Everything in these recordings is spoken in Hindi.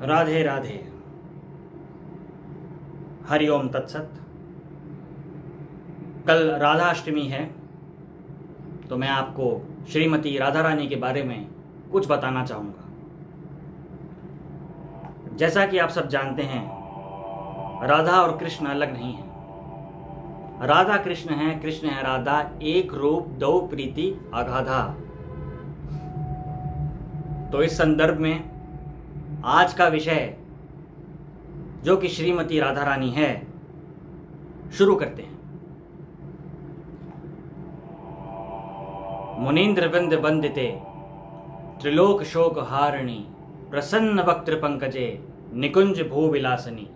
राधे राधे। हरिओम तत्सत। कल राधाष्टमी है, तो मैं आपको श्रीमती राधा रानी के बारे में कुछ बताना चाहूँगा। जैसा कि आप सब जानते हैं, राधा और कृष्ण अलग नहीं हैं। राधा कृष्ण है, कृष्ण है राधा, एक रूप दो प्रीति अगाधा। तो इस संदर्भ में आज का विषय, जो कि श्रीमती राधा रानी है, शुरू करते हैं। मुनीन्द्र वृंद वंदिते त्रिलोक शोक हारिणी, प्रसन्न वक्त्र पंकजे निकुंज भू विलासनी,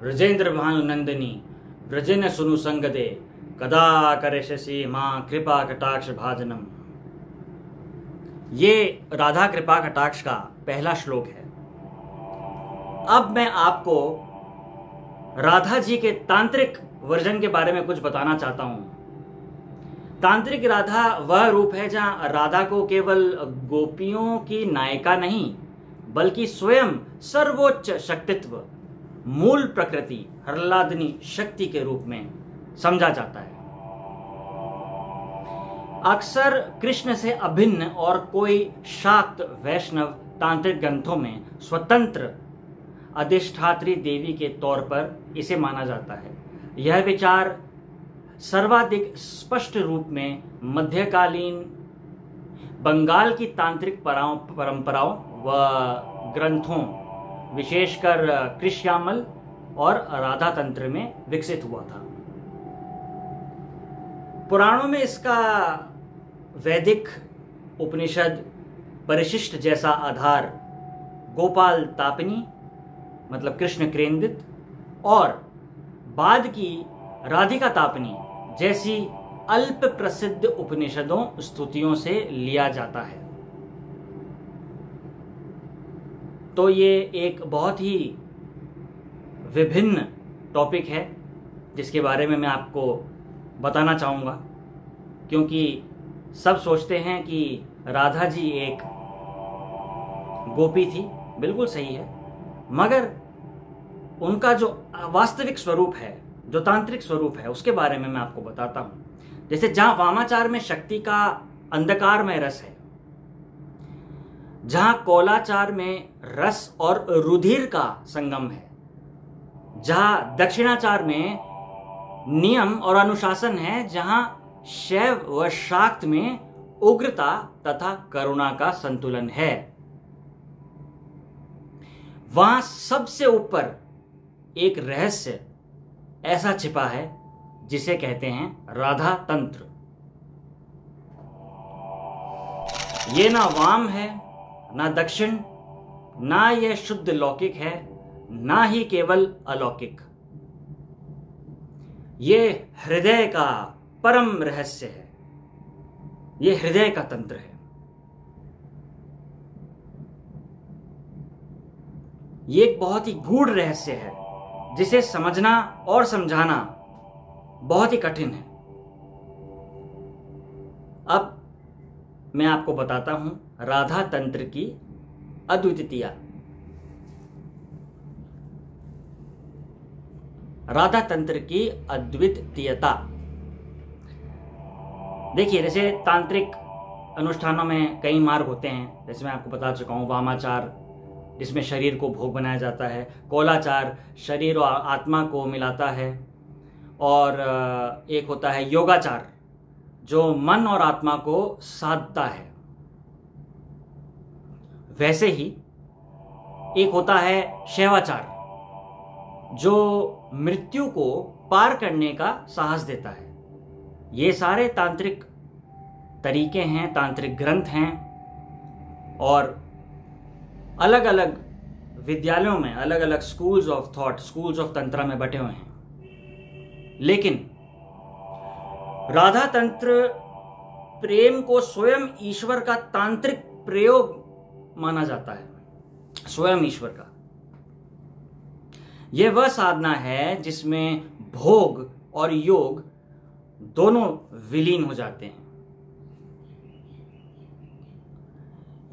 ब्रजेंद्र भानुनंदिनी व्रजन सुनु संगदे, कदा करिष्यसि मां कृपा कटाक्ष भाजनम। ये राधा कृपा कटाक्ष का पहला श्लोक है। अब मैं आपको राधा जी के तांत्रिक वर्जन के बारे में कुछ बताना चाहता हूं। तांत्रिक राधा वह रूप है जहां राधा को केवल गोपियों की नायिका नहीं, बल्कि स्वयं सर्वोच्च शक्तित्व, मूल प्रकृति, हरलादनी शक्ति के रूप में समझा जाता है। अक्सर कृष्ण से अभिन्न और कोई शाक्त वैष्णव तांत्रिक ग्रंथों में स्वतंत्र अधिष्ठात्री देवी के तौर पर इसे माना जाता है। यह विचार सर्वाधिक स्पष्ट रूप में मध्यकालीन बंगाल की तांत्रिक परंपराओं व ग्रंथों, विशेषकर कृष्यामल और राधा तंत्र में विकसित हुआ था। पुराणों में इसका वैदिक उपनिषद परिशिष्ट जैसा आधार गोपाल तापनी मतलब कृष्ण केंद्रित और बाद की राधिका तापनी जैसी अल्प प्रसिद्ध उपनिषदों स्तुतियों से लिया जाता है। तो ये एक बहुत ही विभिन्न टॉपिक है जिसके बारे में मैं आपको बताना चाहूँगा, क्योंकि सब सोचते हैं कि राधा जी एक गोपी थी। बिल्कुल सही है, मगर उनका जो वास्तविक स्वरूप है, जो तांत्रिक स्वरूप है, उसके बारे में मैं आपको बताता हूँ। जैसे जहाँ वामाचार में शक्ति का अंधकारमय रस है, जहाँ कौलाचार में रस और रुधिर का संगम है, जहाँ दक्षिणाचार में नियम और अनुशासन है, जहाँ शैव व शाक्त में उग्रता तथा करुणा का संतुलन है, वहां सबसे ऊपर एक रहस्य ऐसा छिपा है जिसे कहते हैं राधा तंत्र। ये ना वाम है, ना दक्षिण, ना यह शुद्ध लौकिक है, ना ही केवल अलौकिक। ये हृदय का परम रहस्य है। ये हृदय का तंत्र है। ये एक बहुत ही गूढ़ रहस्य है जिसे समझना और समझाना बहुत ही कठिन है। अब मैं आपको बताता हूं राधा तंत्र की अद्वितीयता। राधा तंत्र की अद्वितीयता देखिए, जैसे तांत्रिक अनुष्ठानों में कई मार्ग होते हैं। जैसे मैं आपको बता चुका हूं, वामाचार जिसमें शरीर को भोग बनाया जाता है, कौलाचार शरीर और आत्मा को मिलाता है, और एक होता है योगाचार जो मन और आत्मा को साधता है। वैसे ही एक होता है शैवाचार जो मृत्यु को पार करने का साहस देता है। ये सारे तांत्रिक तरीके हैं, तांत्रिक ग्रंथ हैं, और अलग अलग विद्यालयों में अलग अलग schools of thought, schools of तंत्र में बटे हुए हैं। लेकिन राधा तंत्र प्रेम को स्वयं ईश्वर का तांत्रिक प्रयोग माना जाता है। स्वयं ईश्वर का यह वह साधना है जिसमें भोग और योग दोनों विलीन हो जाते हैं।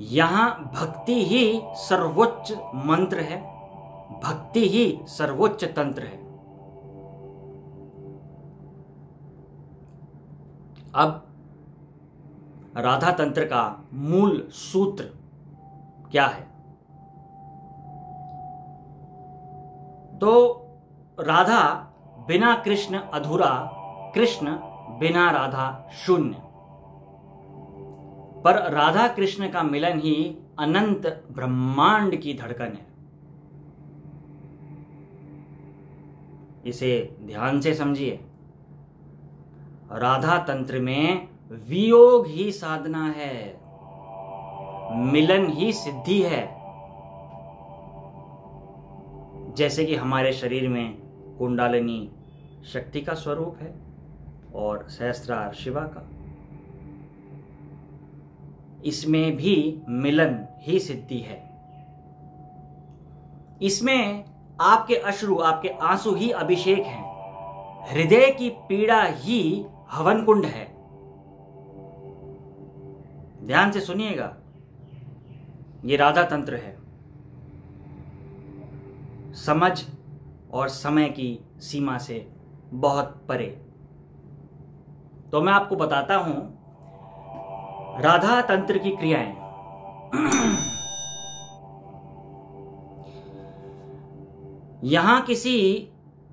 यहां भक्ति ही सर्वोच्च मंत्र है, भक्ति ही सर्वोच्च तंत्र है। अब राधा तंत्र का मूल सूत्र क्या है? तो राधा बिना कृष्ण अधूरा, कृष्ण बिना राधा शून्य। पर राधा कृष्ण का मिलन ही अनंत ब्रह्मांड की धड़कन है। इसे ध्यान से समझिए। राधा तंत्र में वियोग ही साधना है, मिलन ही सिद्धि है। जैसे कि हमारे शरीर में कुंडलिनी शक्ति का स्वरूप है और सहस्त्रार शिवा का, इसमें भी मिलन ही सिद्धि है। इसमें आपके अश्रु, आपके आंसू ही अभिषेक हैं, हृदय की पीड़ा ही हवन कुंड है। ध्यान से सुनिएगा, ये राधा तंत्र है। समझ और समय की सीमा से बहुत परे। तो मैं आपको बताता हूं राधा तंत्र की क्रियाएं। यहां किसी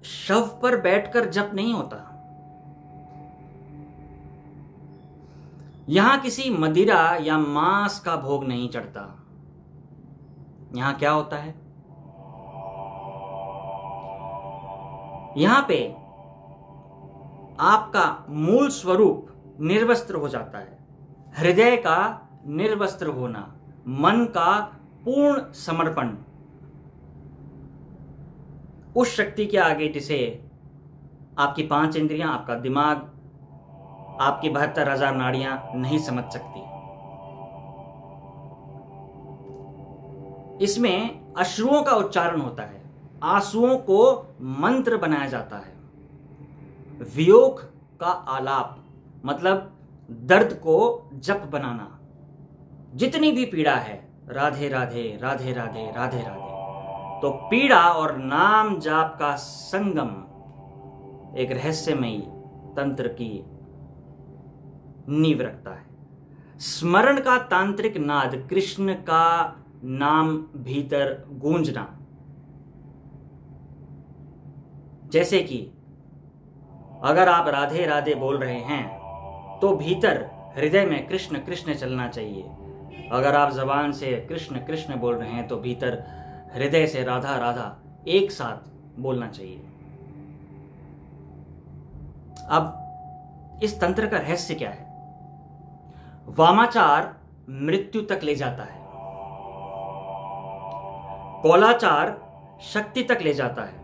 शव पर बैठकर जप नहीं होता। यहां किसी मदिरा या मांस का भोग नहीं चढ़ता। यहां क्या होता है? यहां पे आपका मूल स्वरूप निर्वस्त्र हो जाता है। हृदय का निर्वस्त्र होना, मन का पूर्ण समर्पण उस शक्ति के आगे जिसे आपकी 5 इंद्रियां, आपका दिमाग, आपकी 72,000 नाड़ियां नहीं समझ सकती। इसमें अश्रुओं का उच्चारण होता है, आंसुओं को मंत्र बनाया जाता है। वियोग का आलाप मतलब दर्द को जप बनाना। जितनी भी पीड़ा है, राधे राधे राधे राधे राधे राधे। तो पीड़ा और नाम जाप का संगम एक रहस्यमयी तंत्र की नींव रखता है। स्मरण का तांत्रिक नाद, कृष्ण का नाम भीतर गूंजना। जैसे कि अगर आप राधे राधे बोल रहे हैं तो भीतर हृदय में कृष्ण कृष्ण चलना चाहिए। अगर आप जबान से कृष्ण कृष्ण बोल रहे हैं तो भीतर हृदय से राधा राधा एक साथ बोलना चाहिए। अब इस तंत्र का रहस्य क्या है? वामाचार मृत्यु तक ले जाता है, कौलाचार शक्ति तक ले जाता है,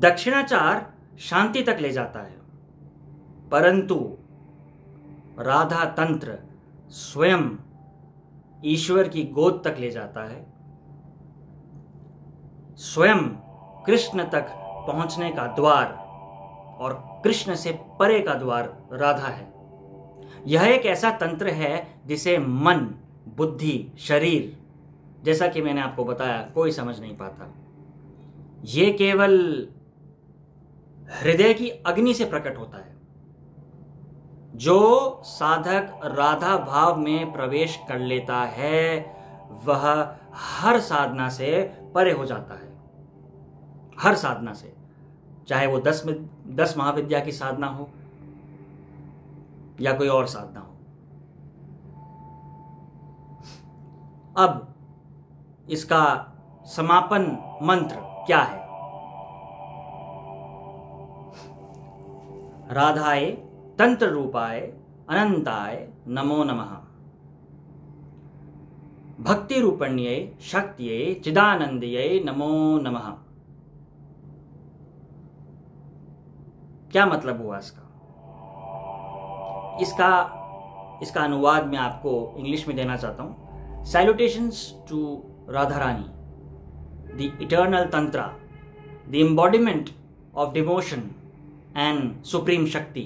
दक्षिणाचार शांति तक ले जाता है। परंतु राधा तंत्र स्वयं ईश्वर की गोद तक ले जाता है। स्वयं कृष्ण तक पहुंचने का द्वार और कृष्ण से परे का द्वार राधा है। यह एक ऐसा तंत्र है जिसे मन, बुद्धि, शरीर, जैसा कि मैंने आपको बताया, कोई समझ नहीं पाता। यह केवल हृदय की अग्नि से प्रकट होता है। जो साधक राधा भाव में प्रवेश कर लेता है वह हर साधना से परे हो जाता है। हर साधना से, चाहे वो 10 महाविद्या की साधना हो या कोई और साधना हो। अब इसका समापन मंत्र क्या है? राधाए तंत्र रूपाय अनंताय नमो नमः। भक्ति रूपण्ये शक्तिये चिदानंदये नमो नमः। क्या मतलब हुआ इसका अनुवाद मैं आपको इंग्लिश में देना चाहता हूं। Salutations to Radha Rani, the eternal tantra, the embodiment of devotion and Supreme Shakti,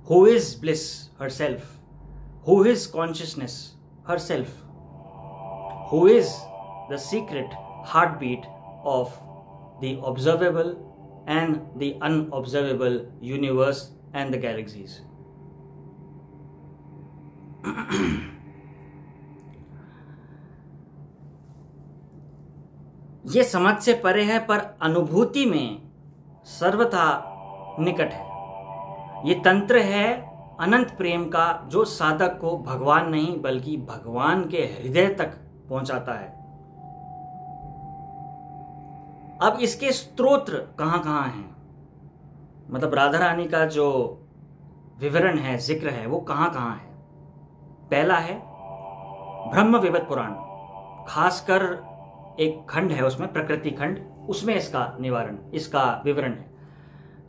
who is bliss herself, who is consciousness herself, who is the secret heartbeat of the observable and the unobservable universe and the galaxies. ये समझ से परे है पर अनुभूति में सर्वथा निकट है। ये तंत्र है अनंत प्रेम का, जो साधक को भगवान नहीं बल्कि भगवान के हृदय तक पहुंचाता है। अब इसके स्तोत्र कहां कहां हैं, मतलब राधा रानी का जो विवरण है, जिक्र है, वो कहां कहां है। पहला है ब्रह्म विवत पुराण, खासकर एक खंड है उसमें, प्रकृति खंड, उसमें इसका निवारण, इसका विवरण है।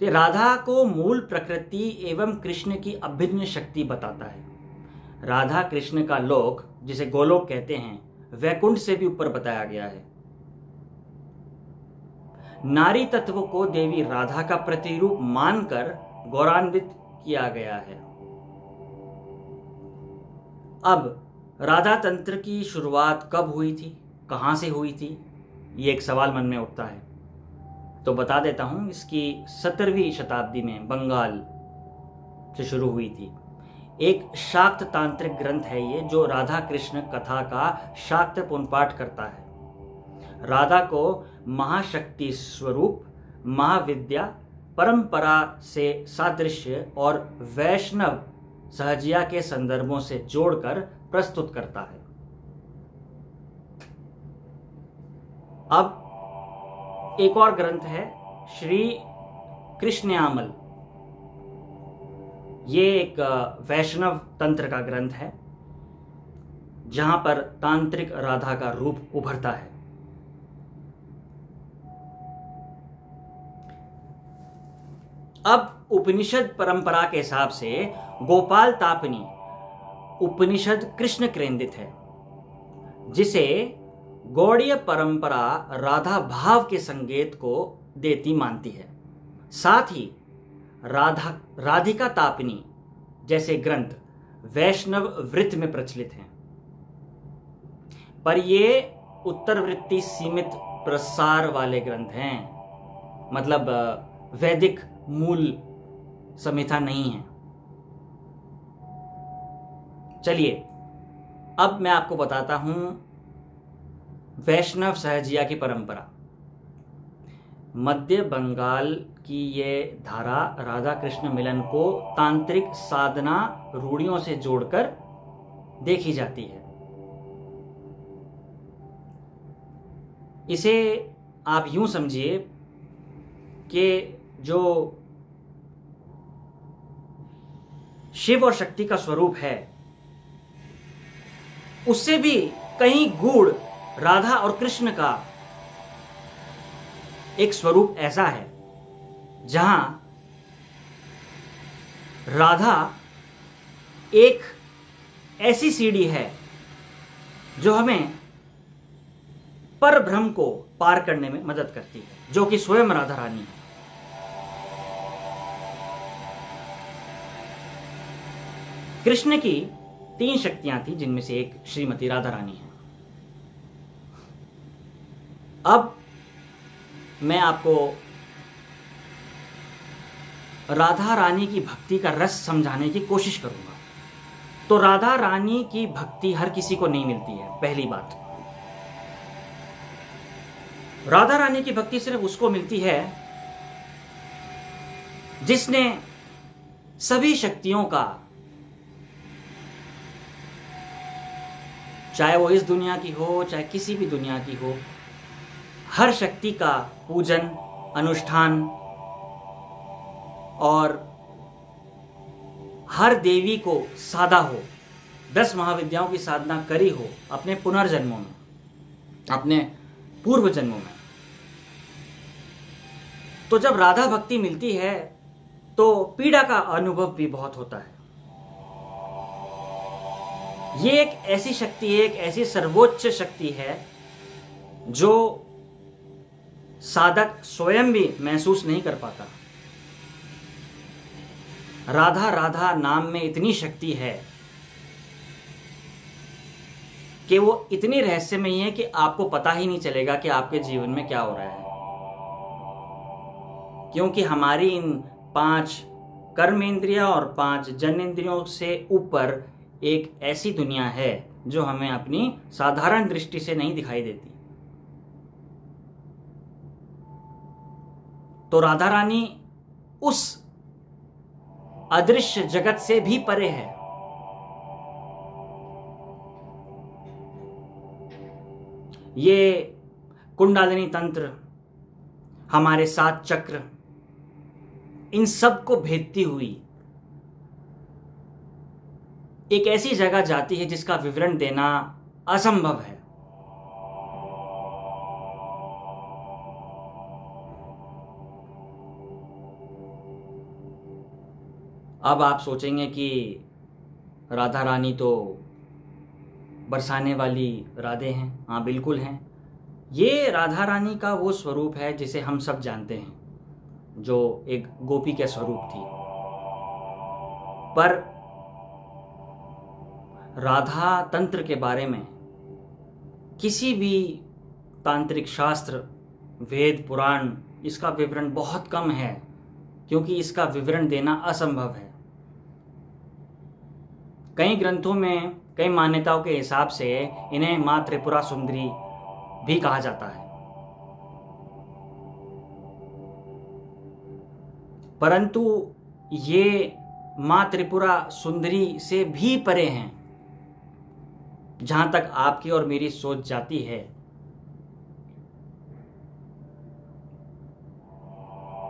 तो राधा को मूल प्रकृति एवं कृष्ण की अभिन्न शक्ति बताता है। राधा कृष्ण का लोक, जिसे गोलोक कहते हैं, वैकुंठ से भी ऊपर बताया गया है। नारी तत्व को देवी राधा का प्रतिरूप मानकर गौरान्वित किया गया है। अब राधा तंत्र की शुरुआत कब हुई थी, कहां से हुई थी, ये एक सवाल मन में उठता है। तो बता देता हूं, इसकी 17वीं शताब्दी में बंगाल से शुरू हुई थी। एक शाक्त तांत्रिक ग्रंथ है ये, जो राधा कृष्ण कथा का शाक्त पुनपाठ करता है। राधा को महाशक्ति स्वरूप, महाविद्या, परंपरा से सादृश्य और वैष्णव सहजिया के संदर्भों से जोड़कर प्रस्तुत करता है। अब एक और ग्रंथ है श्री कृष्णयामल। ये एक वैष्णव तंत्र का ग्रंथ है, जहां पर तांत्रिक राधा का रूप उभरता है। अब उपनिषद परंपरा के हिसाब से गोपाल तापनी उपनिषद कृष्ण केंद्रित है, जिसे गौड़ीय परंपरा राधा भाव के संकेत को देती मानती है। साथ ही राधिका तापनी जैसे ग्रंथ वैष्णव वृत्त में प्रचलित हैं, पर ये उत्तरवृत्ति सीमित प्रसार वाले ग्रंथ हैं, मतलब वैदिक मूल संहिता नहीं है। चलिए अब मैं आपको बताता हूं वैष्णव सहजिया की परंपरा। मध्य बंगाल की ये धारा राधा कृष्ण मिलन को तांत्रिक साधना रूढ़ियों से जोड़कर देखी जाती है। इसे आप यूं समझिए कि जो शिव और शक्ति का स्वरूप है, उससे भी कहीं गूढ़ राधा और कृष्ण का एक स्वरूप ऐसा है जहां राधा एक ऐसी सीढ़ी है जो हमें परब्रह्म को पार करने में मदद करती है, जो कि स्वयं राधा रानी है। कृष्ण की 3 शक्तियां थी, जिनमें से एक श्रीमती राधा रानी है। अब मैं आपको राधा रानी की भक्ति का रस समझाने की कोशिश करूंगा। तो राधा रानी की भक्ति हर किसी को नहीं मिलती है। पहली बात, राधा रानी की भक्ति सिर्फ उसको मिलती है जिसने सभी शक्तियों का, चाहे वो इस दुनिया की हो चाहे किसी भी दुनिया की हो, हर शक्ति का पूजन, अनुष्ठान और हर देवी को साधा हो, 10 महाविद्याओं की साधना करी हो अपने पुनर्जन्मों में, अपने पूर्व जन्मों में। तो जब राधा भक्ति मिलती है तो पीड़ा का अनुभव भी बहुत होता है। ये एक ऐसी शक्ति है, एक ऐसी सर्वोच्च शक्ति है जो साधक स्वयं भी महसूस नहीं कर पाता। राधा राधा नाम में इतनी शक्ति है कि वो इतनी रहस्यमयी है कि आपको पता ही नहीं चलेगा कि आपके जीवन में क्या हो रहा है, क्योंकि हमारी इन 5 कर्मेंद्रियां और 5 जन्नेंद्रियों से ऊपर एक ऐसी दुनिया है जो हमें अपनी साधारण दृष्टि से नहीं दिखाई देती। तो राधा रानी उस अदृश्य जगत से भी परे है। ये कुंडलिनी तंत्र, हमारे 7 चक्र, इन सब को भेदती हुई एक ऐसी जगह जाती है जिसका विवरण देना असंभव है। अब आप सोचेंगे कि राधा रानी तो बरसाने वाली राधे हैं। हाँ, बिल्कुल हैं। ये राधा रानी का वो स्वरूप है जिसे हम सब जानते हैं, जो एक गोपी का स्वरूप थी। पर राधा तंत्र के बारे में किसी भी तांत्रिक शास्त्र, वेद, पुराण, इसका विवरण बहुत कम है, क्योंकि इसका विवरण देना असंभव है। कई ग्रंथों में, कई मान्यताओं के हिसाब से इन्हें मां त्रिपुरा सुंदरी भी कहा जाता है। परंतु ये मां त्रिपुरा सुंदरी से भी परे हैं। जहां तक आपकी और मेरी सोच जाती है,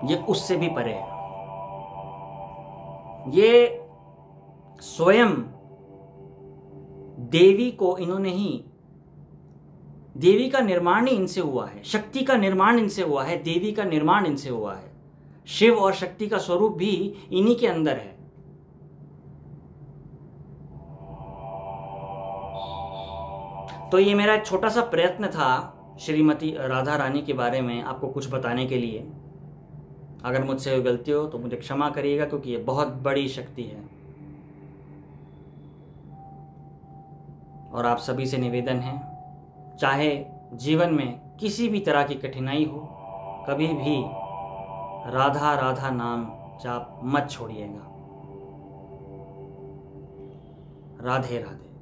ये उससे भी परे है। ये स्वयं देवी को इन्होंने ही, देवी का निर्माण ही इनसे हुआ है, शक्ति का निर्माण इनसे हुआ है, देवी का निर्माण इनसे हुआ है। शिव और शक्ति का स्वरूप भी इन्हीं के अंदर है। तो ये मेरा एक छोटा सा प्रयत्न था श्रीमती राधा रानी के बारे में आपको कुछ बताने के लिए। अगर मुझसे गलती हो तो मुझे क्षमा करिएगा, क्योंकि ये बहुत बड़ी शक्ति है। और आप सभी से निवेदन है, चाहे जीवन में किसी भी तरह की कठिनाई हो, कभी भी राधा राधा नाम जाप मत छोड़िएगा। राधे राधे।